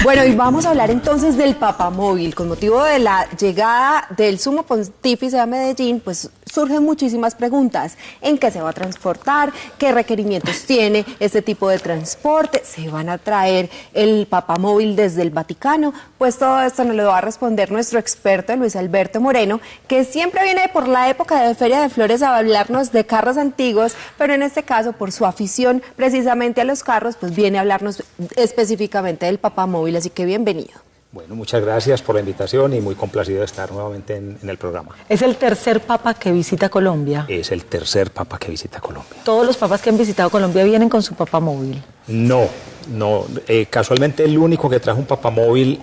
Bueno, y vamos a hablar entonces del papamóvil. Con motivo de la llegada del Sumo Pontífice a Medellín, pues surgen muchísimas preguntas. ¿En qué se va a transportar? ¿Qué requerimientos tiene este tipo de transporte? ¿Se van a traer el papamóvil desde el Vaticano? Pues todo esto nos lo va a responder nuestro experto Luis Alberto Moreno, que siempre viene por la época de Feria de Flores a hablarnos de carros antiguos, pero en este caso, por su afición precisamente a los carros, pues viene a hablarnos específicamente del papamóvil. Así que bienvenido. Bueno, muchas gracias por la invitación y muy complacido de estar nuevamente en el programa. ¿Es el tercer papa que visita Colombia? Es el tercer papa que visita Colombia. ¿Todos los papas que han visitado Colombia vienen con su papamóvil? No, casualmente el único que trajo un papamóvil,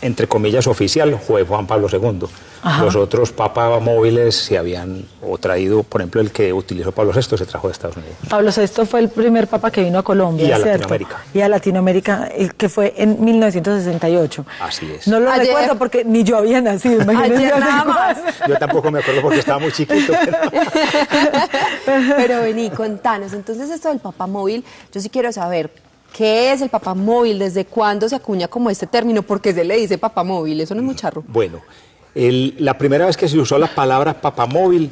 entre comillas, oficial, fue Juan Pablo II. Ajá. Los otros papamóviles se habían traído, por ejemplo, el que utilizó Pablo VI se trajo de Estados Unidos. Pablo VI fue el primer papa que vino a Colombia, y a ¿cierto? Latinoamérica. Y a Latinoamérica, que fue en 1968. Así es. No lo recuerdo porque ni yo había nacido, imagínense. Nada más. Yo tampoco me acuerdo porque estaba muy chiquito. Pero vení, contanos, entonces esto del papamóvil, yo sí quiero saber, ¿qué es el papamóvil? ¿Desde cuándo se acuña como este término? ¿Por qué se le dice papamóvil? Eso no es muy charro. Bueno, la primera vez que se usó la palabra papamóvil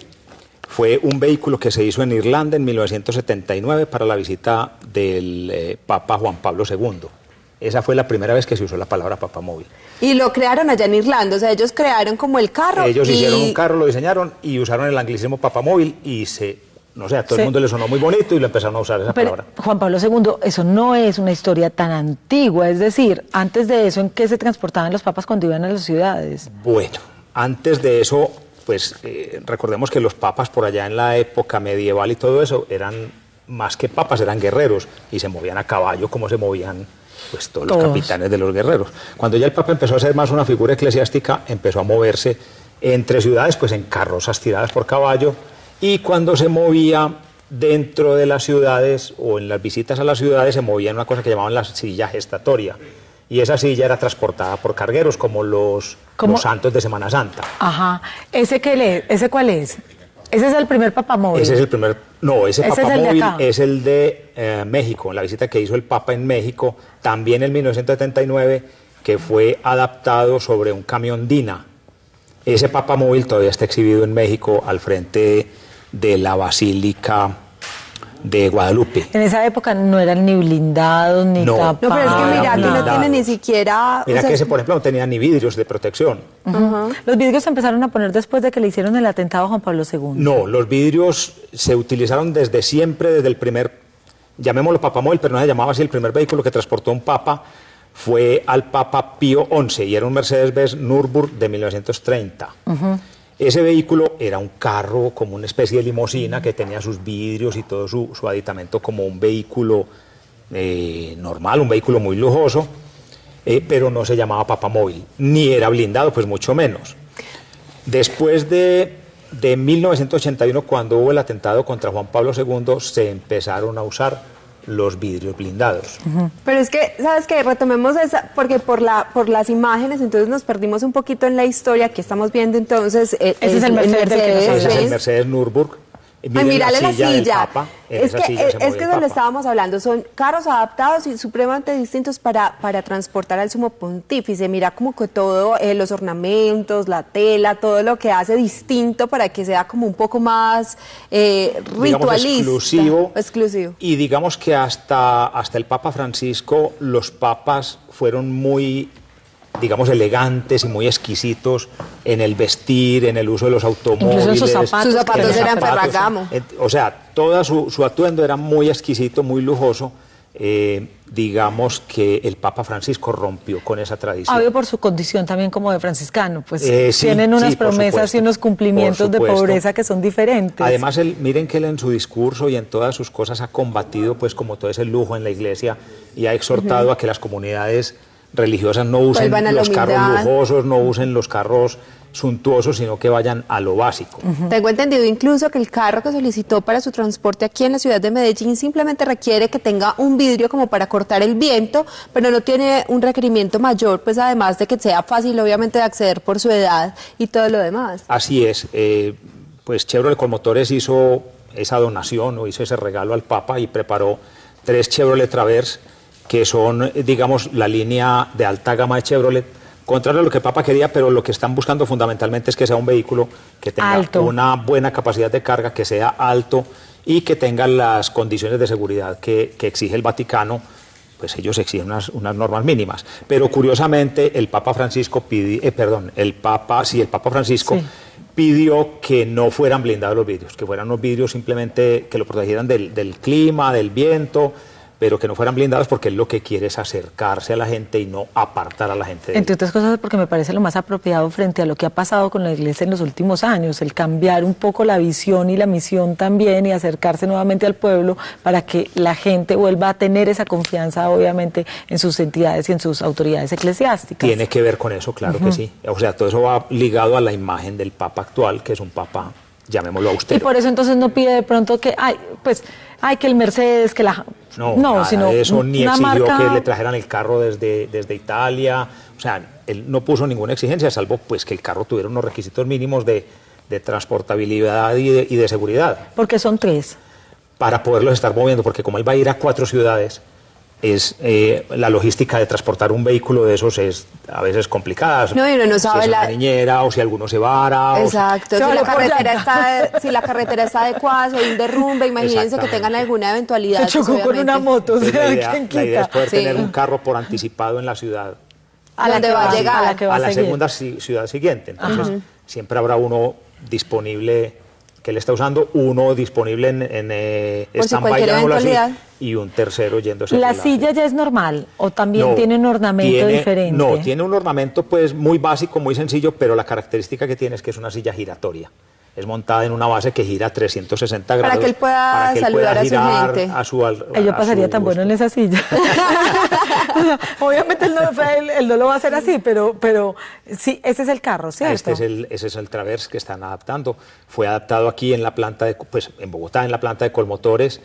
fue un vehículo que se hizo en Irlanda en 1979 para la visita del Papa Juan Pablo II. Esa fue la primera vez que se usó la palabra papamóvil. Y lo crearon allá en Irlanda, o sea, ellos crearon como el carro. Ellos hicieron un carro, lo diseñaron y usaron el anglicismo papamóvil y no sé, a todo el mundo le sonó muy bonito y lo empezaron a usar esa palabra. Juan Pablo II, eso no es una historia tan antigua, es decir, antes de eso, ¿en qué se transportaban los papas cuando iban a las ciudades? Bueno, antes de eso, pues recordemos que los papas por allá en la época medieval y todo eso eran más que papas, eran guerreros y se movían a caballo como se movían pues todos los capitanes de los guerreros. Cuando ya el papa empezó a ser más una figura eclesiástica, empezó a moverse entre ciudades, pues en carrozas tiradas por caballo. Y cuando se movía dentro de las ciudades o en las visitas a las ciudades se movía en una cosa que llamaban la silla gestatoria. Y esa silla era transportada por cargueros como los santos de Semana Santa. Ajá. ¿Ese cuál es? ¿Ese es el primer papamóvil? Ese es el primer... No, ese papamóvil es el de México, la visita que hizo el Papa en México, también en 1979, que fue adaptado sobre un camión Dina. Ese papamóvil todavía está exhibido en México al frente de la Basílica de Guadalupe. En esa época no eran ni blindados, ni tapados. No, pero es que mira, aquí no tiene ni siquiera... Mira que ese, por ejemplo, no tenía ni vidrios de protección. ¿Los vidrios se empezaron a poner después de que le hicieron el atentado a Juan Pablo II? No, los vidrios se utilizaron desde siempre, desde el primer, llamémoslo papamóvil, pero no se llamaba así, el primer vehículo que transportó un papa fue al Papa Pío XI y era un Mercedes-Benz Nürburgring de 1930. Ese vehículo era un carro como una especie de limusina que tenía sus vidrios y todo su aditamento como un vehículo normal, un vehículo muy lujoso, pero no se llamaba papamóvil, ni era blindado, pues mucho menos. Después de 1981, cuando hubo el atentado contra Juan Pablo II, se empezaron a usar los vidrios blindados. Pero es que, ¿sabes qué? Retomemos esa, porque por las imágenes, entonces nos perdimos un poquito en la historia. Aquí estamos viendo entonces... ese es el Mercedes. Ese es el Mercedes Nürburgring. Ay, mírale la silla. Es que de lo estábamos hablando, son carros adaptados y supremamente distintos para transportar al Sumo Pontífice. Mira como que todo, los ornamentos, la tela, todo lo que hace distinto para que sea como un poco más ritualista. Exclusivo. Y digamos que hasta el Papa Francisco, los papas fueron muy, digamos, elegantes y muy exquisitos en el vestir, en el uso de los automóviles. Incluso sus zapatos eran Ferragamo. O sea, todo su atuendo era muy exquisito, muy lujoso. Digamos que el Papa Francisco rompió con esa tradición. Obvio por su condición también como de franciscano, pues tienen unas promesas y unos cumplimientos de pobreza que son diferentes. Además, miren que él en su discurso y en todas sus cosas ha combatido pues como todo ese lujo en la iglesia y ha exhortado a que las comunidades religiosas no usen los carros lujosos, no usen los carros suntuosos, sino que vayan a lo básico. Tengo entendido incluso que el carro que solicitó para su transporte aquí en la ciudad de Medellín simplemente requiere que tenga un vidrio como para cortar el viento, pero no tiene un requerimiento mayor, pues además de que sea fácil obviamente de acceder por su edad y todo lo demás. Así es, pues Chevrolet Colmotores hizo esa donación o hizo ese regalo al Papa y preparó 3 Chevrolet Traverse, que son, digamos, la línea de alta gama de Chevrolet, contrario a lo que Papa quería, pero lo que están buscando fundamentalmente es que sea un vehículo que tenga alto, una buena capacidad de carga, que sea alto y que tenga las condiciones de seguridad que exige el Vaticano. Pues ellos exigen unas normas mínimas. Pero curiosamente el Papa Francisco el Papa Francisco sí, pidió que no fueran blindados los vidrios, que fueran unos vidrios simplemente que lo protegieran del clima, del viento, pero que no fueran blindados, porque él lo que quiere es acercarse a la gente y no apartar a la gente de entre otras cosas porque me parece lo más apropiado frente a lo que ha pasado con la Iglesia en los últimos años, el cambiar un poco la visión y la misión también y acercarse nuevamente al pueblo para que la gente vuelva a tener esa confianza, obviamente, en sus entidades y en sus autoridades eclesiásticas. Tiene que ver con eso, claro que sí. O sea, todo eso va ligado a la imagen del Papa actual, que es un Papa, llamémoslo austero. Y por eso entonces no pide de pronto que, que el Mercedes, que la... No, nada sino de eso, ni una exigió marca... que le trajeran el carro desde Italia. O sea, él no puso ninguna exigencia, salvo pues que el carro tuviera unos requisitos mínimos de transportabilidad y de seguridad. Porque son 3. Para poderlos estar moviendo, porque como él va a ir a 4 ciudades, la logística de transportar un vehículo de esos es a veces complicada. No, y uno no sabe si es una niñera, o si alguno se vara. Exacto, si la carretera está adecuada, si hay un derrumbe, imagínense que tengan alguna eventualidad. Se chocó con una moto, Entonces, ¿quién quita? la idea es poder tener un carro por anticipado en la ciudad. A la que va a llegar. A la segunda ciudad siguiente. Entonces, siempre habrá uno disponible que él está usando, uno disponible en stand-by, llamémoslo así, y un tercero yéndose. ¿La silla ya es normal o también tiene un ornamento diferente? No, tiene un ornamento pues muy básico, muy sencillo, pero la característica que tiene es que es una silla giratoria. Es montada en una base que gira 360 grados. Para que él pueda saludar a su gente. Yo pasaría tan bueno en esa silla. Obviamente él no lo va a hacer así, pero sí, ese es el carro, ¿cierto? Ese es el Traverse que están adaptando. Fue adaptado aquí en la planta en Bogotá, en la planta de Colmotores.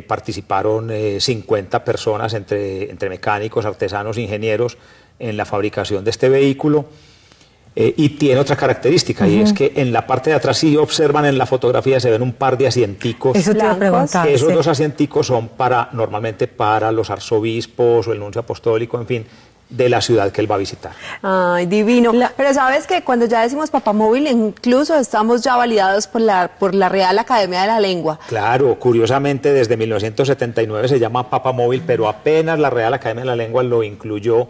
Participaron 50 personas entre mecánicos, artesanos, ingenieros en la fabricación de este vehículo. Y tiene otra característica, y es que en la parte de atrás, si observan en la fotografía, se ven un par de asienticos. Eso te iba a preguntar. Esos 2 asienticos son normalmente para los arzobispos o el nuncio apostólico, en fin, de la ciudad que él va a visitar. Ay, divino. Pero sabes que cuando ya decimos papamóvil, incluso estamos ya validados por la Real Academia de la Lengua. Claro, curiosamente desde 1979 se llama papamóvil, pero apenas la Real Academia de la Lengua lo incluyó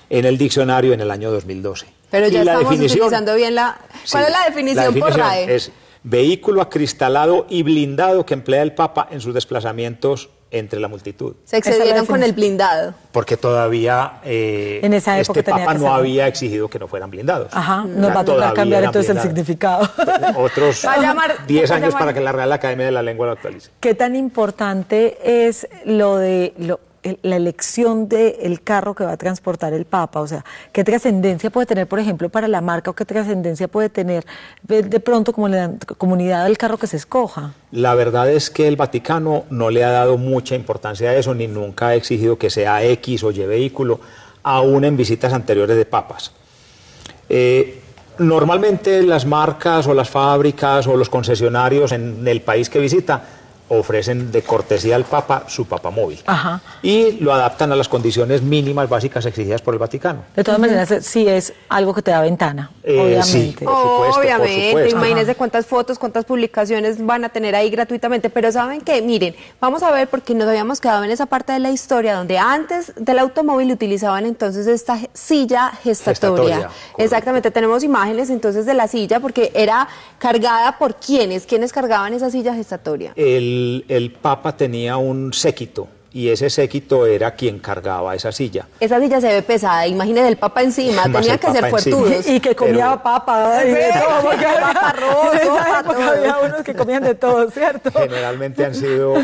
en el diccionario en el año 2012. Pero ya estamos utilizando bien ¿Cuál es la definición por RAE? Es vehículo acristalado y blindado que emplea el Papa en sus desplazamientos entre la multitud. Se excedieron con el blindado. Porque todavía en esa época este Papa no había exigido que no fueran blindados. Ajá, nos va a tocar cambiar entonces el significado. Otros 10 años para que la Real Academia de la Lengua lo actualice. ¿Qué tan importante es la elección del carro que va a transportar el Papa? O sea, ¿qué trascendencia puede tener, por ejemplo, para la marca, o qué trascendencia puede tener de pronto como la comunidad del carro que se escoja? La verdad es que el Vaticano no le ha dado mucha importancia a eso, ni nunca ha exigido que sea X o Y vehículo, aún en visitas anteriores de papas. Normalmente las marcas o las fábricas o los concesionarios en el país que visita ofrecen de cortesía al Papa su papamóvil. Ajá. Y lo adaptan a las condiciones mínimas básicas exigidas por el Vaticano. De todas maneras, sí es algo que te da ventana, obviamente. Sí, por supuesto, obviamente, por supuesto. Imagínense cuántas fotos, cuántas publicaciones van a tener ahí gratuitamente, pero ¿saben qué? Miren, vamos a ver, porque nos habíamos quedado en esa parte de la historia donde antes del automóvil utilizaban entonces esta silla gestatoria. Exactamente, tenemos imágenes entonces de la silla, porque era cargada por ¿quiénes cargaban esa silla gestatoria? El Papa tenía un séquito, y ese séquito era quien cargaba esa silla. Esa silla se ve pesada, imagínense el Papa encima, tenía que ser fuertudos. Y que comía papa, y de todo, porque había unos que comían de todo, ¿cierto? Generalmente han sido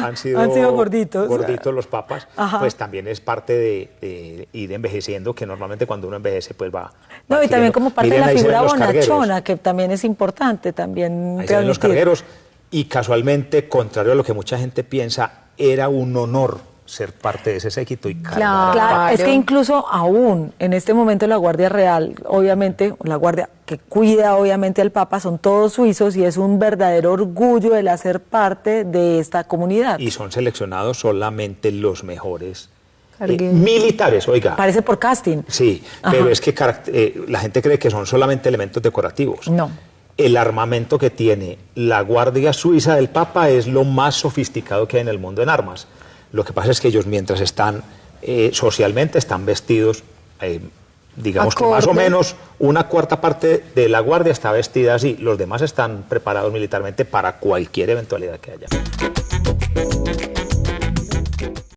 gorditos. Gorditos los papas. Ajá. Pues también es parte de ir envejeciendo, que normalmente cuando uno envejece pues va y también como parte de la figura bonachona, cargueros, que también es importante también. Ahí se ven los cargueros, y casualmente, contrario a lo que mucha gente piensa, era un honor ser parte de ese séquito y cargar. Claro. Claro, es que incluso aún en este momento la Guardia Real, obviamente, la Guardia que cuida obviamente al Papa, son todos suizos y es un verdadero orgullo el hacer parte de esta comunidad. Y son seleccionados solamente los mejores Cargué. militares, oiga. Parece por casting. Sí, Ajá. pero es que la gente cree que son solamente elementos decorativos. No. El armamento que tiene la Guardia Suiza del Papa es lo más sofisticado que hay en el mundo en armas. Lo que pasa es que ellos, mientras están socialmente, están vestidos, digamos que más o Acorde. menos una cuarta parte de la Guardia está vestida así. Los demás están preparados militarmente para cualquier eventualidad que haya.